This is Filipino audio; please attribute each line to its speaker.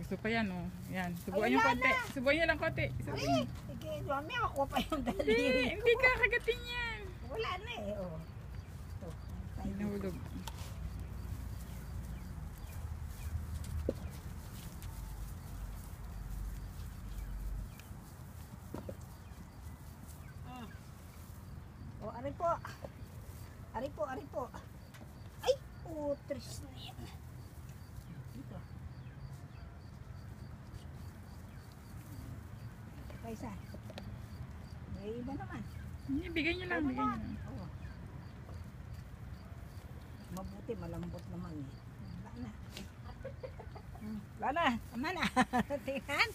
Speaker 1: gusto pa yan, oh. Yan, subukan yung konti. Subukan niyo lang konti.
Speaker 2: Ay, sige, mami, ako pa yung
Speaker 1: Hindi,
Speaker 2: daliri.
Speaker 1: hindi ka kagatin yan.
Speaker 2: Wala na eh, oh. Ito, tayo.
Speaker 1: Nahulog.
Speaker 2: Oh, ari po. Ari po, ari po. Ay, utris na yan. Dito. Pa isa. May iba naman.
Speaker 1: Hindi, bigay niyo lang, bigay niyo lang.
Speaker 2: Oo. Mabuti, malambot naman eh. Wala na. Wala na, tama na. Tingnan.